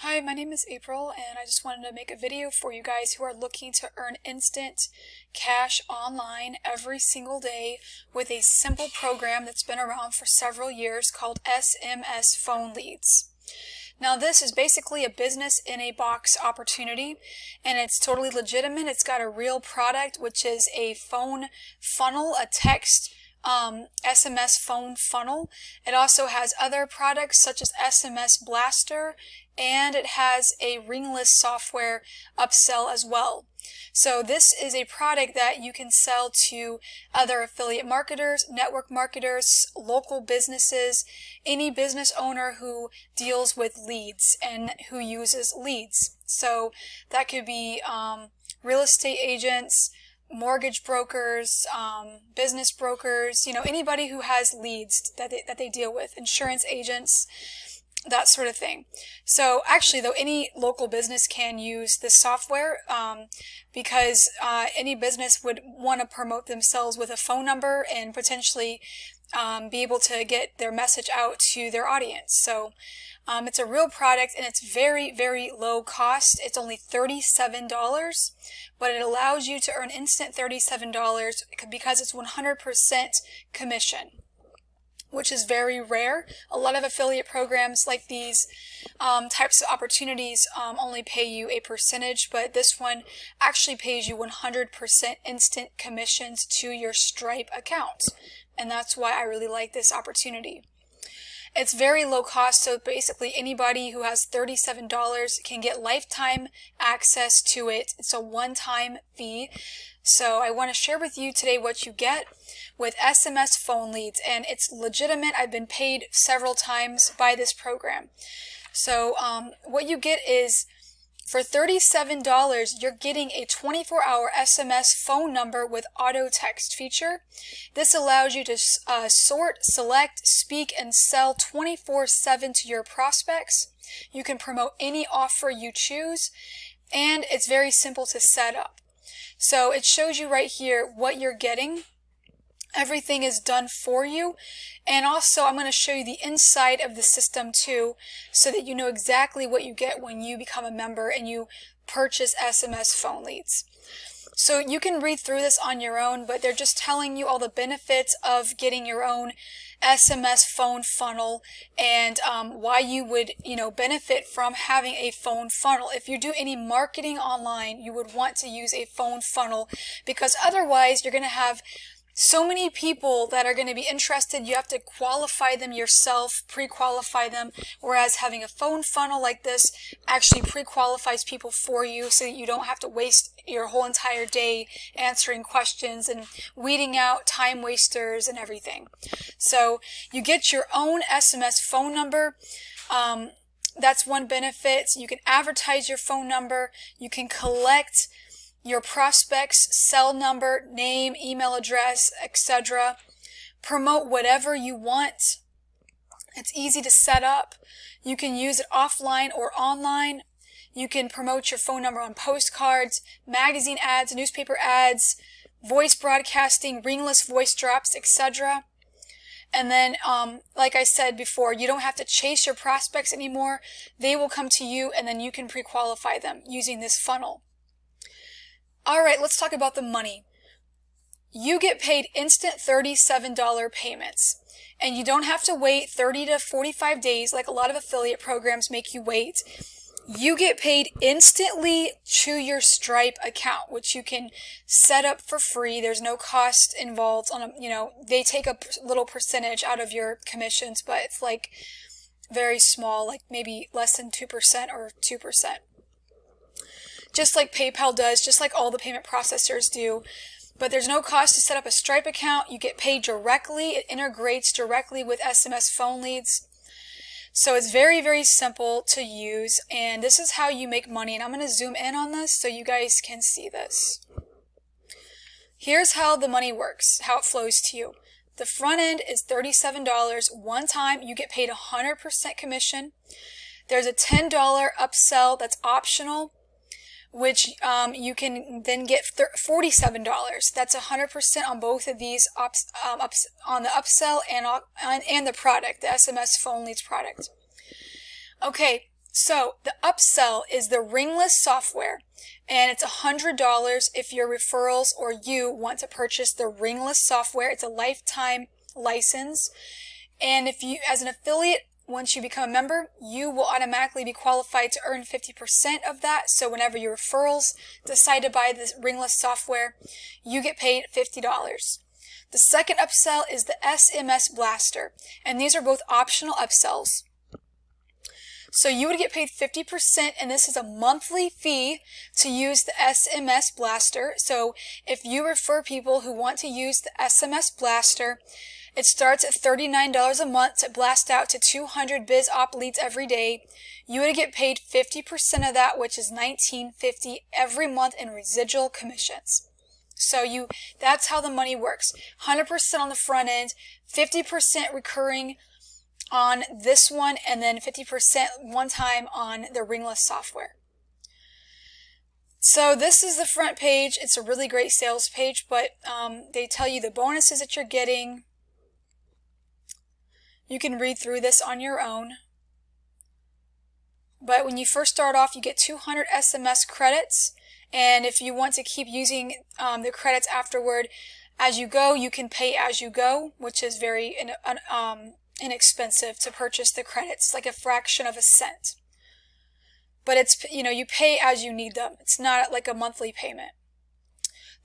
Hi, my name is April, and I just wanted to make a video for you guys who are looking to earn instant cash online every single day with a simple program that's been around for several years called SMS Phone Leads. Now, this is basically a business in a box opportunity, and it's totally legitimate. It's got a real product, which is a phone funnel, a text SMS phone funnel. It also has other products such as SMS Blaster, and it has a ringless software upsell as well. So this is a product that you can sell to other affiliate marketers, network marketers, local businesses, any business owner who deals with leads and who uses leads. So that could be real estate agents, mortgage brokers, business brokers, anybody who has leads that they deal with, insurance agents, that sort of thing. So actually, though, any local business can use this software because any business would want to promote themselves with a phone number and potentially be able to get their message out to their audience. So it's a real product, and it's very, very low cost. It's only $37, but it allows you to earn instant $37 because it's 100% commission, which is very rare. A lot of affiliate programs like these types of opportunities only pay you a percentage, but this one actually pays you 100% instant commissions to your Stripe account. And that's why I really like this opportunity. It's very low cost, so basically anybody who has $37 can get lifetime access to it. It's a one-time fee. So I want to share with you today what you get with SMS Phone Leads, and it's legitimate. I've been paid several times by this program. So what you get is, for $37, you're getting a 24-hour SMS phone number with auto text feature. This allows you to sort, select, speak, and sell 24/7 to your prospects. You can promote any offer you choose, and it's very simple to set up. So it shows you right here what you're getting. Everything is done for you. And also, I'm going to show you the inside of the system too, so that you know exactly what you get when you become a member and you purchase SMS Phone Leads. So you can read through this on your own, but they're just telling you all the benefits of getting your own SMS phone funnel, and why you would, benefit from having a phone funnel. If you do any marketing online, you would want to use a phone funnel, because otherwise you're going to have so many people that are going to be interested. You have to qualify them yourself, pre-qualify them, whereas having a phone funnel like this actually pre-qualifies people for you, so that you don't have to waste your whole entire day answering questions and weeding out time wasters and everything. So you get your own SMS phone number. That's one benefit. You can advertise your phone number. You can collect your prospect's cell number, name, email address, etc. Promote whatever you want. It's easy to set up. You can use it offline or online. You can promote your phone number on postcards, magazine ads, newspaper ads, voice broadcasting, ringless voice drops, etc. And then, like I said before, you don't have to chase your prospects anymore. They will come to you, and then you can pre-qualify them using this funnel. All right, let's talk about the money. You get paid instant $37 payments, and you don't have to wait 30 to 45 days like a lot of affiliate programs make you wait. You get paid instantly to your Stripe account, which you can set up for free. There's no cost involved. They take a little percentage out of your commissions, but it's like very small, like maybe less than 2% or 2%. Just like PayPal does, just like all the payment processors do. But there's no cost to set up a Stripe account. You get paid directly. It integrates directly with SMS Phone Leads. So it's very, very simple to use, and this is how you make money. And I'm going to zoom in on this so you guys can see this. Here's how the money works, how it flows to you. The front end is $37 one time. You get paid 100% commission. There's a $10 upsell that's optional, which you can then get $47. That's 100% on both of these on the upsell and the product, the SMS Phone Leads product. Okay, So the upsell is the ringless software, and it's $100 if your referrals or you want to purchase the ringless software. It's a lifetime license, and if you, as an affiliate, once you become a member, you will automatically be qualified to earn 50% of that. So whenever your referrals decide to buy this ringless software, you get paid $50. The second upsell is the SMS Blaster, and these are both optional upsells. So you would get paid 50%, and this is a monthly fee to use the SMS Blaster. So if you refer people who want to use the SMS Blaster, it starts at $39 a month to blast out to 200 biz op leads every day. You would get paid 50% of that, which is $19.50 every month in residual commissions. So that's how the money works. 100% on the front end, 50% recurring on this one, and then 50% one time on the ringless software. So this is the front page. It's a really great sales page, but they tell you the bonuses that you're getting. You can read through this on your own. But when you first start off, you get 200 SMS credits, and if you want to keep using the credits afterward, as you go, you can pay as you go, which is very inexpensive to purchase the credits, like a fraction of a cent. But it's, you pay as you need them. It's not like a monthly payment.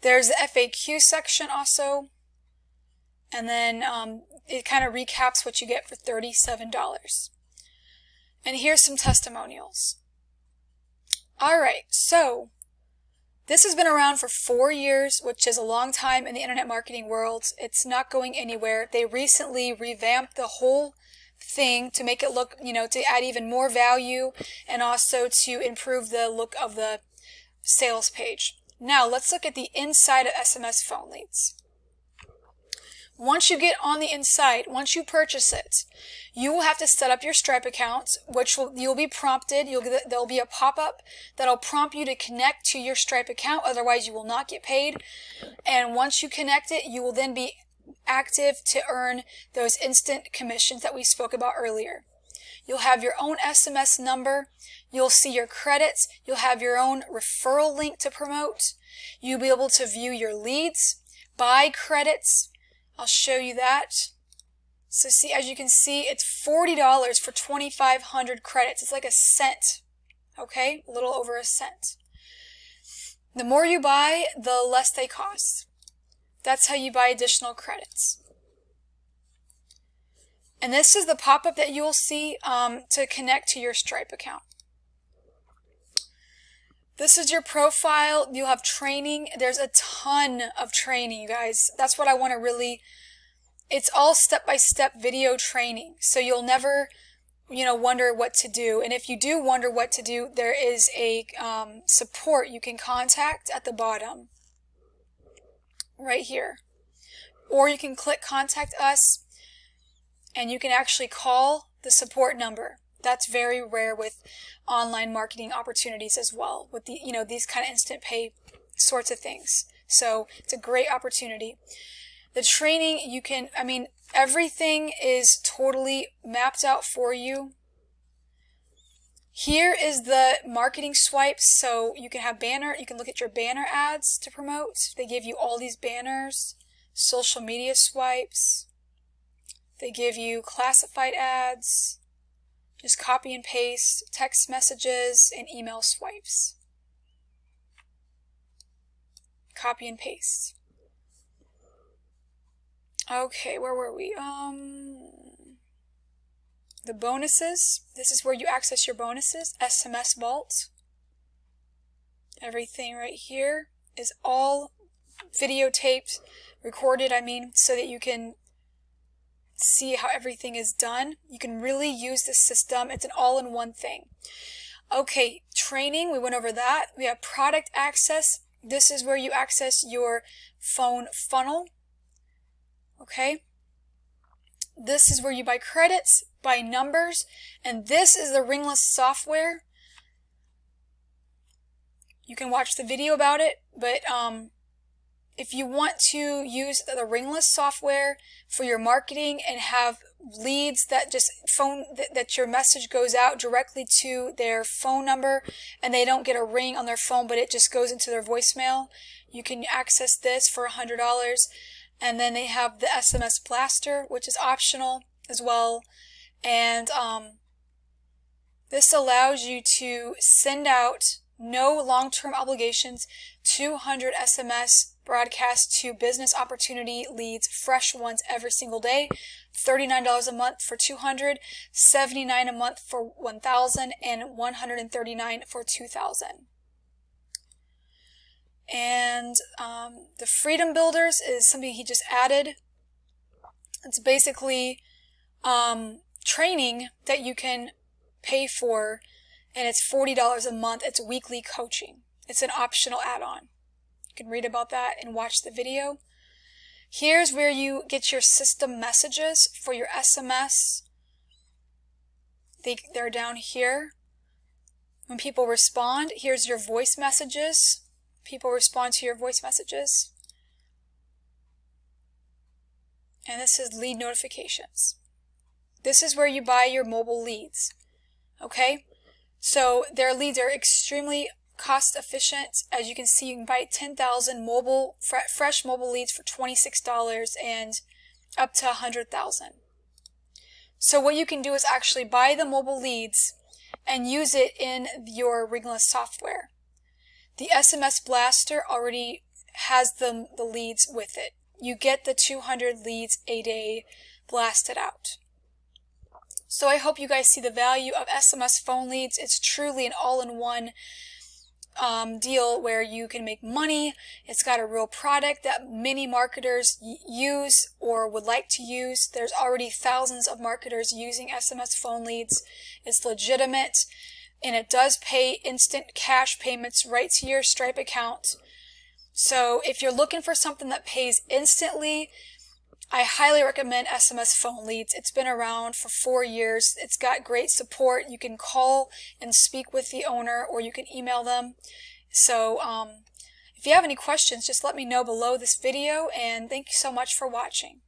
There's the FAQ section also, and then it kind of recaps what you get for $37. And here's some testimonials. Alright, so this has been around for 4 years, which is a long time in the internet marketing world. It's not going anywhere. They recently revamped the whole thing to make it look, to add even more value, and also to improve the look of the sales page. Now, let's look at the inside of SMS Phone Leads. Once you get on the inside, once you purchase it, you will have to set up your Stripe account, which you'll be prompted. There'll be a pop-up that'll prompt you to connect to your Stripe account, otherwise you will not get paid. And once you connect it, you will then be active to earn those instant commissions that we spoke about earlier. You'll have your own SMS number. You'll see your credits. You'll have your own referral link to promote. You'll be able to view your leads, buy credits. I'll show you that. So see, as you can see, it's $40 for 2,500 credits. It's like a cent, okay? A little over a cent. The more you buy, the less they cost. That's how you buy additional credits. And this is the pop-up that you will see to connect to your Stripe account. This is your profile. You'll have training. There's a ton of training, you guys. That's what I want to really... It's all step-by-step video training, so you'll never, wonder what to do. And if you do wonder what to do, there is a support you can contact at the bottom, right here. Or you can click Contact Us, and you can actually call the support number. That's very rare with online marketing opportunities as well, with the, these kind of instant pay sorts of things. So it's a great opportunity. The training, everything is totally mapped out for you. Here is the marketing swipes, so you can have you can look at your banner ads to promote. They give you all these banners, social media swipes. They give you classified ads, just copy and paste, text messages, and email swipes. Copy and paste. Okay, where were we? The bonuses. This is where you access your bonuses. SMS Vault. Everything right here is all videotaped, recorded, so that you can see how everything is done. You can really use this system. It's an all-in-one thing. Okay, training, we went over that. We have product access. This is where you access your phone funnel. Okay, this is where you buy credits, buy numbers, and this is the ringless software. You can watch the video about it, but if you want to use the ringless software for your marketing and have leads that just that your message goes out directly to their phone number and they don't get a ring on their phone, but it just goes into their voicemail, you can access this for $100. And then they have the SMS Blaster, which is optional as well. And this allows you to send out no long-term obligations, 200 SMS broadcasts to business opportunity leads, fresh ones every single day. $39 a month for 200, $79 a month for 1,000, and $139 for 2,000. And the Freedom Builders is something he just added. It's basically training that you can pay for, and it's $40 a month. It's weekly coaching. It's an optional add-on. You can read about that and watch the video. Here's where you get your system messages for your SMS. They're down here. When people respond, here's your voice messages. People respond to your voice messages. And this is lead notifications. This is where you buy your mobile leads. Okay? So their leads are extremely cost efficient. As you can see, you can buy 10,000 fresh mobile leads for $26 and up to 100,000. So what you can do is actually buy the mobile leads and use it in your ringless software. The SMS Blaster already has the leads with it. You get the 200 leads a day blasted out. So I hope you guys see the value of SMS phone leads. It's truly an all-in-one deal where you can make money. It's got a real product that many marketers use or would like to use. There's already thousands of marketers using SMS phone leads. It's legitimate, and it does pay instant cash payments right to your Stripe account. So if you're looking for something that pays instantly, I highly recommend SMS Phone Leads. It's been around for 4 years. It's got great support. You can call and speak with the owner, or you can email them. So if you have any questions, just let me know below this video, and thank you so much for watching.